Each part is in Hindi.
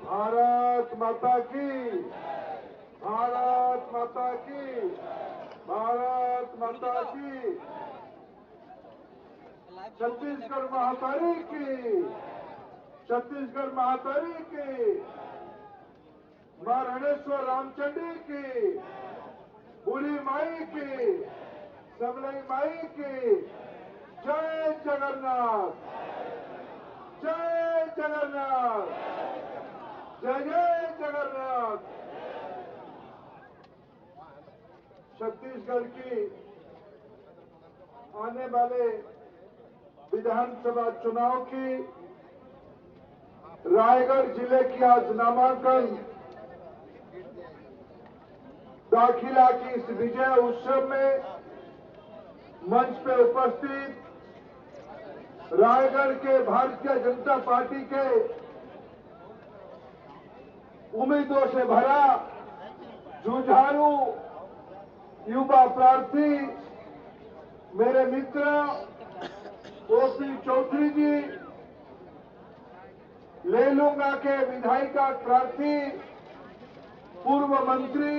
भारत माता की, भारत माता की, भारत माता की, छत्तीसगढ़ महातारी की, छत्तीसगढ़ महातारी की, मां रणेश्वर रामचंडी की, बूढ़ी माई की, सबलई माई की, जय जगन्नाथ, जय जगन्नाथ, जय जय जगन्नाथ। छत्तीसगढ़ की आने वाले विधानसभा चुनाव की रायगढ़ जिले की आज नामांकन दाखिला की इस विजय उत्सव में मंच पे उपस्थित रायगढ़ के भारतीय जनता पार्टी के उम्मीदों से भरा जुझारू युवा प्रार्थी मेरे मित्र ओपी चौधरी जी, लेलुंगा के विधायिका प्रार्थी पूर्व मंत्री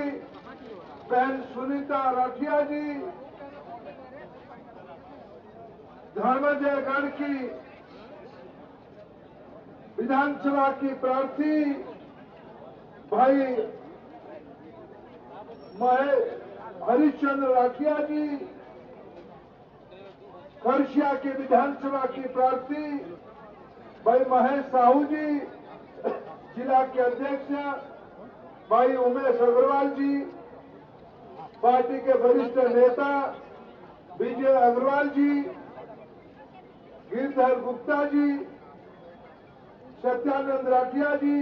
बहन सुनीता राठिया जी, धर्मजयगढ़ की विधानसभा की प्रार्थी भाई हरिश्चंद्र राठिया जी, खरसिया की विधानसभा की प्रार्थी भाई महेश साहू जी, जिला के अध्यक्ष भाई उमेश अग्रवाल जी, पार्टी के वरिष्ठ नेता विजय अग्रवाल जी, गिरधर गुप्ता जी, सत्यानंद राठिया जी,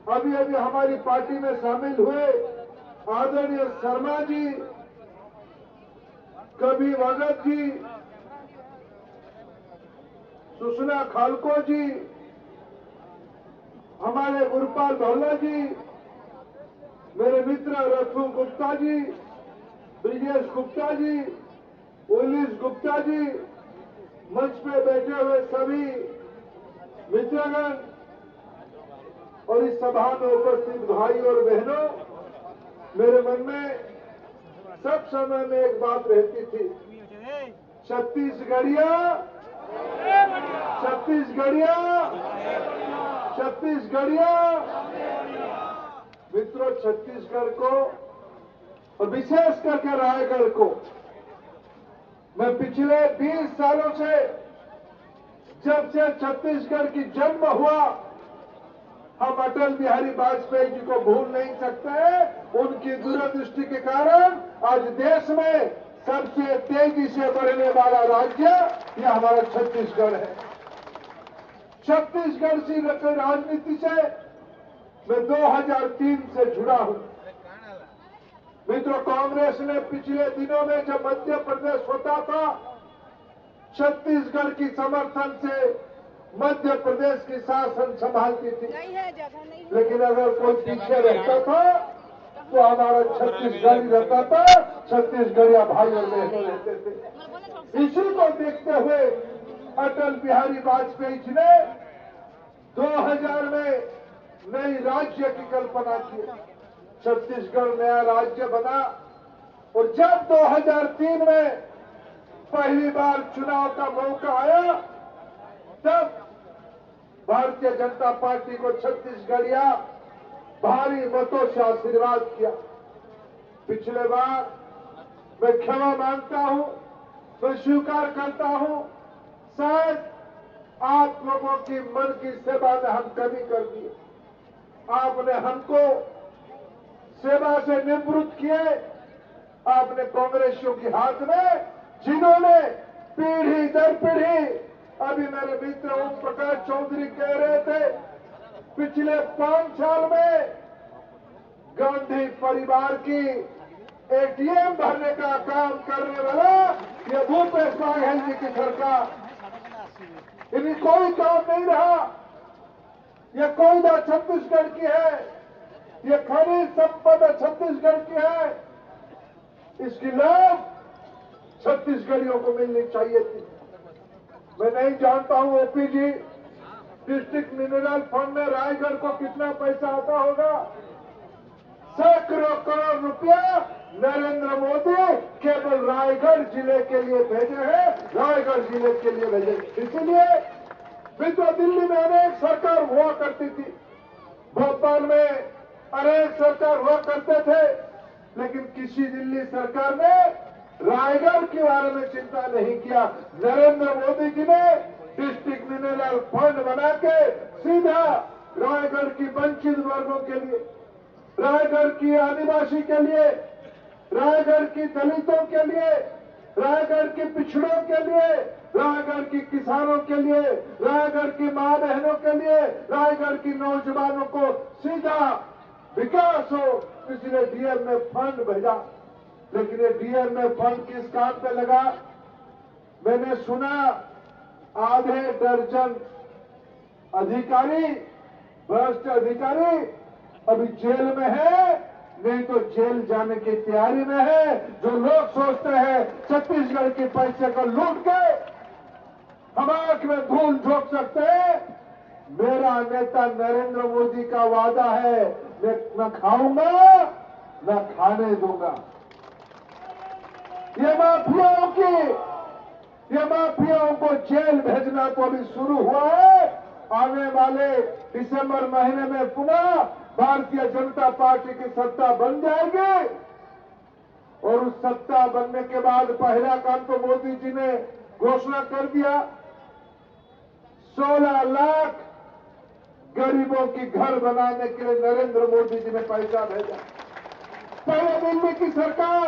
अभी अभी हमारी पार्टी में शामिल हुए आदरणीय शर्मा जी, कवि भगत जी, सुषमा खालको जी, हमारे गुरुपाल भवला जी, मेरे मित्र रथु गुप्ता जी, ब्रिजेश गुप्ता जी, उल्लीस गुप्ता जी, मंच पे बैठे हुए सभी मित्रगण और इस सभा में उपस्थित भाई और बहनों, मेरे मन में सब समय में एक बात रहती थी, छत्तीसगढ़िया, छत्तीसगढ़िया, छत्तीसगढ़िया। मित्रों, छत्तीसगढ़ को और विशेष करके रायगढ़ को मैं पिछले 20 सालों से, जब से छत्तीसगढ़ की जन्म हुआ, हम अटल बिहारी वाजपेयी जी को भूल नहीं सकते। उनकी दूरदृष्टि के कारण आज देश में सबसे तेजी से बढ़ने वाला राज्य यह हमारा छत्तीसगढ़ है। छत्तीसगढ़ की राजनीति से मैं 2003 से जुड़ा हूं। मित्रों, कांग्रेस ने पिछले दिनों में जब मध्य प्रदेश होता था, छत्तीसगढ़ की समर्थन से मध्य प्रदेश की शासन संभालती थी, लेकिन अगर कोई पीछे रहता था तो हमारा छत्तीसगढ़ रहता था, छत्तीसगढ़िया भाई और बहनों रहते थे। इसी को देखते हुए अटल बिहारी वाजपेयी जी ने 2000 में नई राज्य की कल्पना की, छत्तीसगढ़ नया राज्य बना। और जब 2003 में पहली बार चुनाव का मौका आया, तब भारतीय जनता पार्टी को छत्तीसगढ़िया भारी मतों से आशीर्वाद किया। पिछले बार मैं क्षमा मांगता हूं, मैं स्वीकार करता हूं, शायद आप लोगों की मन की सेवा में हम कमी कर दिए। आपने हमको सेवा से निवृत्त किए, आपने कांग्रेसियों के हाथ में, जिन्होंने पीढ़ी दर पीढ़ी, अभी मेरे मित्र ओम प्रकाश चौधरी कह रहे थे, पिछले 5 साल में गांधी परिवार की एटीएम भरने का काम करने वाला ये भूपेश बघेल जी की सरकार, इन्हें कोई काम नहीं रहा। ये कोयला छत्तीसगढ़ की है, ये खनिज संपदा छत्तीसगढ़ की है, इसकी लाभ छत्तीसगढ़ियों को मिलनी चाहिए थी। मैं नहीं जानता हूं ओपी जी, डिस्ट्रिक्ट मिनरल फंड में रायगढ़ को कितना पैसा आता होगा। सैकड़ों करोड़ रुपया नरेंद्र मोदी केवल रायगढ़ जिले के लिए भेजे हैं, रायगढ़ जिले के लिए भेजे। इसीलिए मित्रों, दिल्ली में अनेक सरकार हुआ करती थी, भोपाल में अनेक सरकार हुआ करते थे, लेकिन किसी दिल्ली सरकार ने रायगढ़ के बारे में चिंता नहीं किया। नरेंद्र मोदी जी ने डिस्ट्रिक्ट मिनरल फंड बना के सीधा रायगढ़ की वंचित वर्गों के लिए, रायगढ़ की आदिवासी के लिए, रायगढ़ की दलितों के लिए, रायगढ़ के पिछड़ों के लिए, रायगढ़ की किसानों के लिए, रायगढ़ की मां बहनों के लिए, रायगढ़ की नौजवानों को सीधा विकास हो, इसलिए डीएम ने फंड भेजा। लेकिन ये डीएम में फंड किस काम पे लगा? मैंने सुना आधे दर्जन अधिकारी, भ्रष्ट अधिकारी अभी जेल में है, नहीं तो जेल जाने की तैयारी में है। जो लोग सोचते हैं छत्तीसगढ़ के पैसे को लूट के हम आंख में धूल झोंक सकते हैं, मेरा नेता नरेंद्र मोदी का वादा है, मैं न खाऊंगा न खाने दूंगा। ये माफियाओं को जेल भेजना तो अभी शुरू हुआ है। आने वाले दिसंबर महीने में पुनः भारतीय जनता पार्टी की सत्ता बन जाएगी और उस सत्ता बनने के बाद पहला काम तो मोदी जी ने घोषणा कर दिया, 16 लाख गरीबों की घर बनाने के लिए नरेंद्र मोदी जी ने पैसा भेजा। पहले दिल्ली की सरकार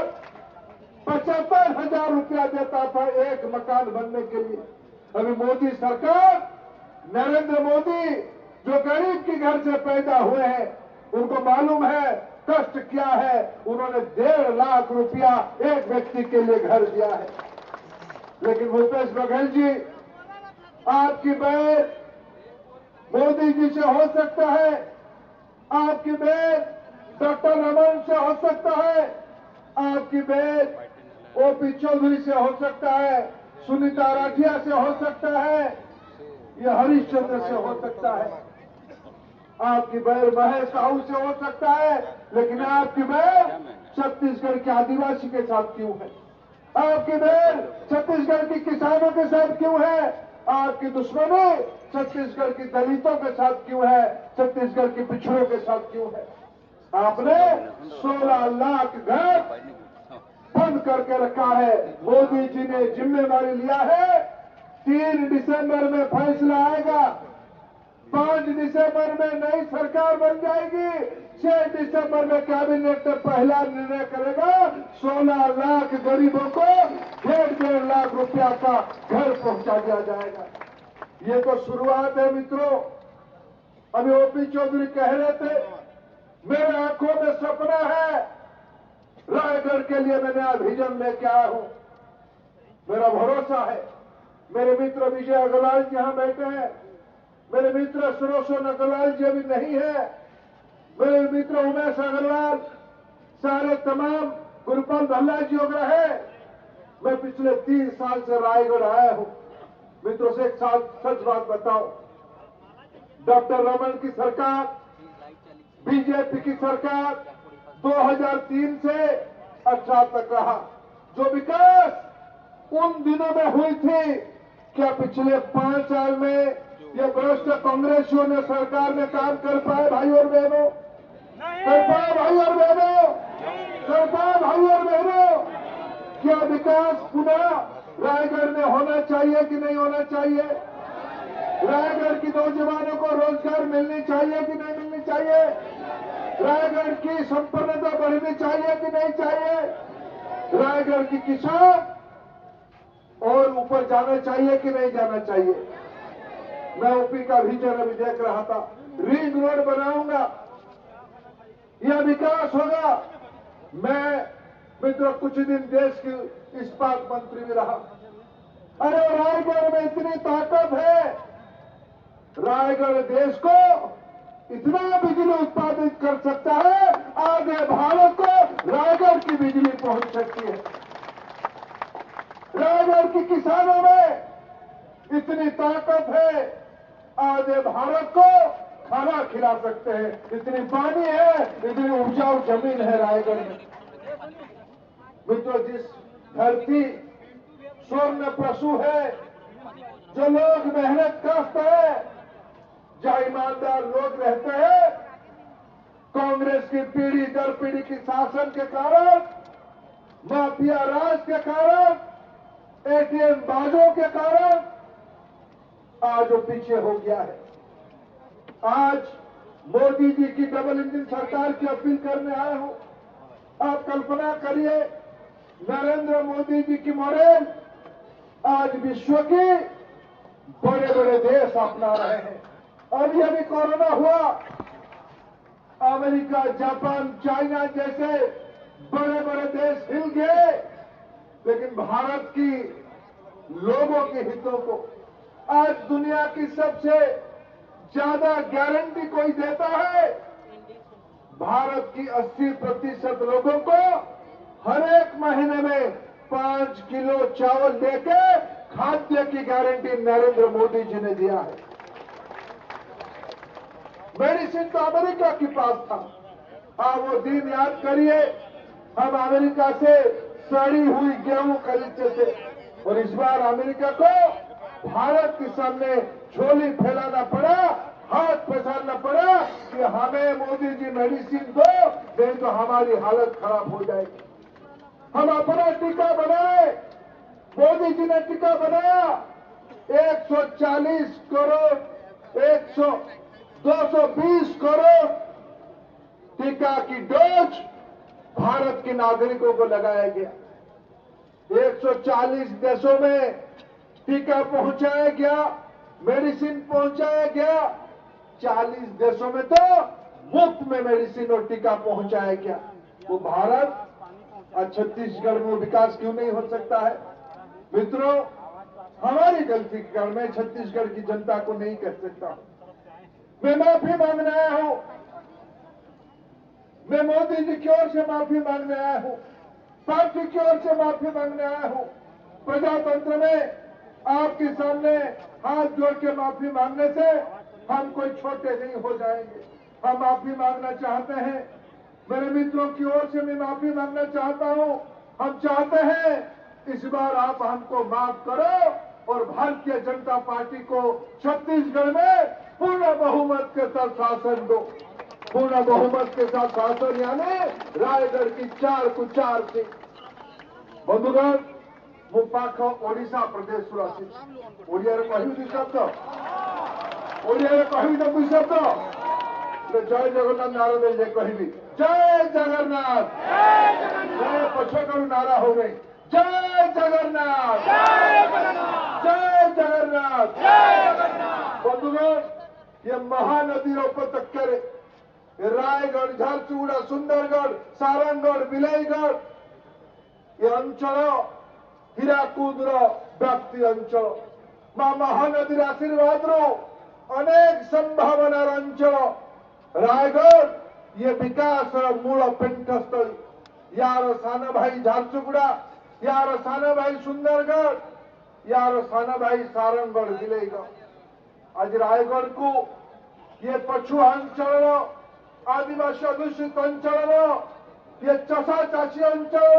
75,000 रुपया देता था एक मकान बनने के लिए। अभी मोदी सरकार, नरेंद्र मोदी जो गरीब के घर से पैदा हुए हैं, उनको मालूम है कष्ट क्या है। उन्होंने 1.5 लाख रुपया एक व्यक्ति के लिए घर दिया है। लेकिन भूपेश बघेल जी, आपकी बैठ मोदी जी से हो सकता है, आपकी बैठ डॉक्टर रमन से हो सकता है, आपकी बैठ ओपी चौधरी से हो सकता है, सुनीता राठिया से हो सकता है, यह हरिश्चंद्र से हो सकता है, आपकी बैर महेश साहू से हो सकता है, लेकिन आपकी बैर छत्तीसगढ़ के आदिवासी के साथ क्यों है? आपकी बैर छत्तीसगढ़ के किसानों के साथ क्यों है? आपकी दुश्मनी छत्तीसगढ़ की दलितों के साथ क्यों है? छत्तीसगढ़ के पिछड़ों के साथ क्यों है? आपने 16 लाख घर बंद करके रखा है। मोदी जी ने जिम्मेदारी लिया है। 3 दिसंबर में फैसला आएगा, 5 दिसंबर में नई सरकार बन जाएगी, 6 दिसंबर में कैबिनेट पहला निर्णय करेगा, 16 लाख गरीबों को 1.5 लाख रुपया का घर पहुंचा दिया जाएगा। ये तो शुरुआत है मित्रों। अभी ओपी चौधरी कह रहे थे, मेरे आंखों में सपना है, रायगढ़ के लिए मैं नया विजन लेके आया हूं। मेरा भरोसा है, मेरे मित्र विजय अग्रवाल जी यहां बैठे हैं, मेरे मित्र सुरोशन अग्रवाल जी अभी नहीं है, मेरे मित्र उमेश अग्रवाल, सारे तमाम गुरुपाल भल्ला जी वगैरह है। मैं पिछले 3 साल से रायगढ़ आया हूं। मित्रों से एक साथ सच बात बताओ, डॉक्टर रमन की सरकार, बीजेपी की सरकार 2003 से 18 तक रहा। जो विकास उन दिनों में हुई थी, क्या पिछले 5 साल में ये भ्रष्ट कांग्रेसियों ने सरकार में काम कर पाए भाई और बहनों? कर पाए भाई और बहनों? कर पाए भाई और बहनों? क्या विकास पुनः रायगढ़ में होना चाहिए कि नहीं होना चाहिए? रायगढ़ की नौजवानों को रोजगार मिलनी चाहिए कि नहीं मिलनी चाहिए? रायगढ़ की संपन्नता बढ़नी चाहिए कि नहीं चाहिए? रायगढ़ की किसान और ऊपर जाना चाहिए कि नहीं जाना चाहिए? मैं ओपी का विजन अभी देख रहा था, रिंग रोड बनाऊंगा, यह विकास होगा। मैं मित्रों कुछ दिन देश की इस्पात मंत्री भी रहा। अरे रायगढ़ में इतनी ताकत है, रायगढ़ देश को इतना बिजली उत्पादित कर सकता है, आगे भारत को रायगढ़ की बिजली पहुंच सकती है। रायगढ़ के किसानों में इतनी ताकत है, आज ये भारत को खाना खिला सकते हैं। इतनी पानी है, इतनी उपजाऊ जमीन है रायगढ़ में। मित्रों, जिस धरती स्वर्ण प्रसू है, जो लोग मेहनत करते हैं, जहां ईमानदार लोग रहते हैं, कांग्रेस की पीढ़ी दर पीढ़ी की शासन के कारण, माफिया राज के कारण, एटीएम बाजों के कारण आज वो पीछे हो गया है। आज मोदी जी की डबल इंजन सरकार की अपील करने आया हूं। आप कल्पना करिए, नरेंद्र मोदी जी की मॉडल आज विश्व के बड़े बड़े देश अपना रहे हैं। अभी कोरोना हुआ, अमेरिका, जापान, चाइना जैसे बड़े बड़े देश हिल गए, लेकिन भारत की लोगों के हितों को आज दुनिया की सबसे ज्यादा गारंटी कोई देता है। भारत की 80% लोगों को हर एक महीने में 5 किलो चावल देके खाद्य की गारंटी नरेंद्र मोदी जी ने दिया है। मेडिसिन तो अमेरिका के पास था। आप वो दिन याद करिए, हम अमेरिका से सड़ी हुई गेहूं खरीदते थे, और इस बार अमेरिका को भारत के सामने झोली फैलाना पड़ा, हाथ पसारना पड़ा कि हमें मोदी जी मेडिसिन दो, नहीं तो हमारी हालत खराब हो जाएगी। हम अपना टीका बनाए, मोदी जी ने टीका बनाया। 140 करोड़ 220 करोड़ टीका की डोज भारत के नागरिकों को लगाया गया। 140 देशों में टीका पहुंचाया गया, मेडिसिन पहुंचाया गया। 40 देशों में तो मुफ्त में मेडिसिन और टीका पहुंचाया गया। वो भारत और छत्तीसगढ़ में विकास क्यों नहीं हो सकता है? मित्रों, हमारी गलती के कारण मैं छत्तीसगढ़ की जनता को नहीं कह सकता। मैं माफी मांगने आया हूं, मैं मोदी जी की ओर से माफी मांगने आया हूं, पार्टी की ओर से माफी मांगने आया हूं। प्रजातंत्र में आपके सामने हाथ जोड़ के माफी मांगने से हम कोई छोटे नहीं हो जाएंगे। हम माफी मांगना चाहते हैं, मेरे मित्रों की ओर से मैं माफी मांगना चाहता हूं। हम चाहते हैं इस बार आप हमको माफ करो और भारतीय जनता पार्टी को छत्तीसगढ़ में पूर्ण बहुमत के साथ शासन दो। पूर्ण बहुमत के साथ शासन यानी रायगढ़ की 4 को 4 सीट। बंधुगण, मु पाख ओडिशा प्रदेश आसी ओडिया कहबी 2 शब्द, ओडिया कहबी तो 2 शब्द। जय जगन्नाथ नारा दे कहबी, जय जगन्नाथ, जय पछकड़ू नारा हो गई, जय जगन्नाथ, जय जगन्नाथ। बंधुगण, ये महानदी उपत्यका रायगढ़, झारसुगुड़ा, सुंदरगढ़, सारंगगढ़, बिलाईगढ़ ये अंचल हीराकुद व्याप्ति अंचल मां महानदी आशीर्वाद अनेक संभावनार अंचल रायगढ़ ये विकास मूल पेंटस्थली। यार साना भाई झारसुगुड़ा, यार साना भाई सुंदरगढ़, यार साना भाई सारंगगढ़, बिलाईगढ़। आज रायगढ़ को ये पछुआ अंचल, आदिवासी अधुषित अंचल, ये चषा चाषी अंचल,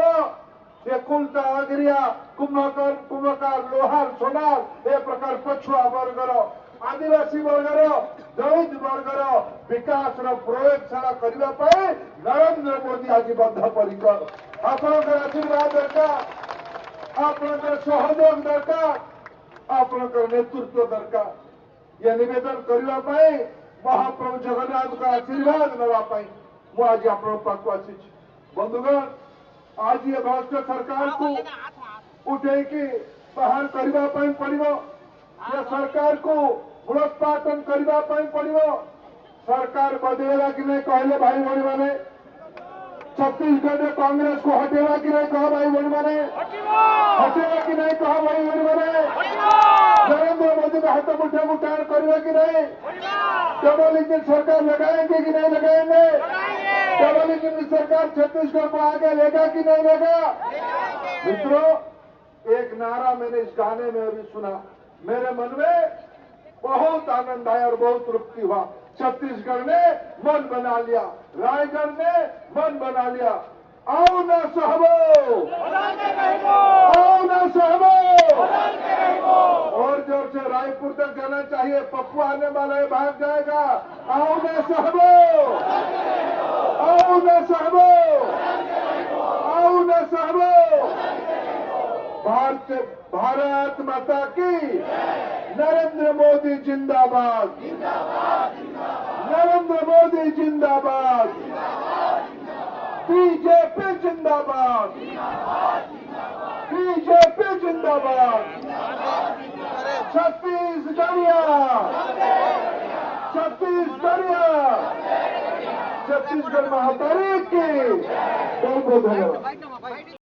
ये कुलता अगरिया कुंभकार लोहार सोनार ए प्रकार पछुआ वर्गर आदिवासी वर्गर दलित वर्गर विकास प्रयोगशाला करने नरेंद्र मोदी आज बद्धपरिकर। आपनकर आशीर्वाद दरकार, आपनकर सहयोग दरकार, आपनकर नेतृत्व दरकार। यह निवेदन करने महाप्रभु जगन्नाथ का आशीर्वाद नवाई मु आज आप पाक आसी। बंधुगण, आज ये भ्रष्ट सरकार को उठे कि बाहर करने पड़ो, ये सरकार को मूलोत्पाटन करने पड़ो। सरकार बदलेगा कि नहीं कहले भाई भौणी मैंने, छत्तीसगढ़ में कांग्रेस को हटेगा कि नहीं कहा भाई भौणी मैंने, हटेगा कि नहीं कहा भाई भौणी मैंने, नरेंद्र मोदी का हाथ मुठे मुठान करेगा कि नहीं, डबल इंजन सरकार लगाएंगे कि नहीं लगाएंगे, डबल इंजन सरकार छत्तीसगढ़ को आगे लेगा कि नहीं लेगा। मित्रों, एक नारा मैंने इस गाने में अभी सुना, मेरे मन में बहुत आनंद आया और बहुत तृप्ति हुआ। छत्तीसगढ़ ने मन बना लिया, रायगढ़ ने मन बना लिया। आओ न सहबो, आओ न सहबो, और जोर से रायपुर तक जाना चाहिए। पप्पू आने वाला है, भाग जाएगा। आओ न सहबो, आओ न सहबो, आओ न सहबो। भारत माता की, नरेंद्र मोदी जिंदाबाद, नरेंद्र मोदी जिंदाबाद, बीजेपी जिंदाबाद, बीजेपी जिंदाबाद, छत्तीसगढ़िया, छत्तीसगढ़िया, छत्तीसगढ़ महातारी की। बहुत बहुत धन्यवाद।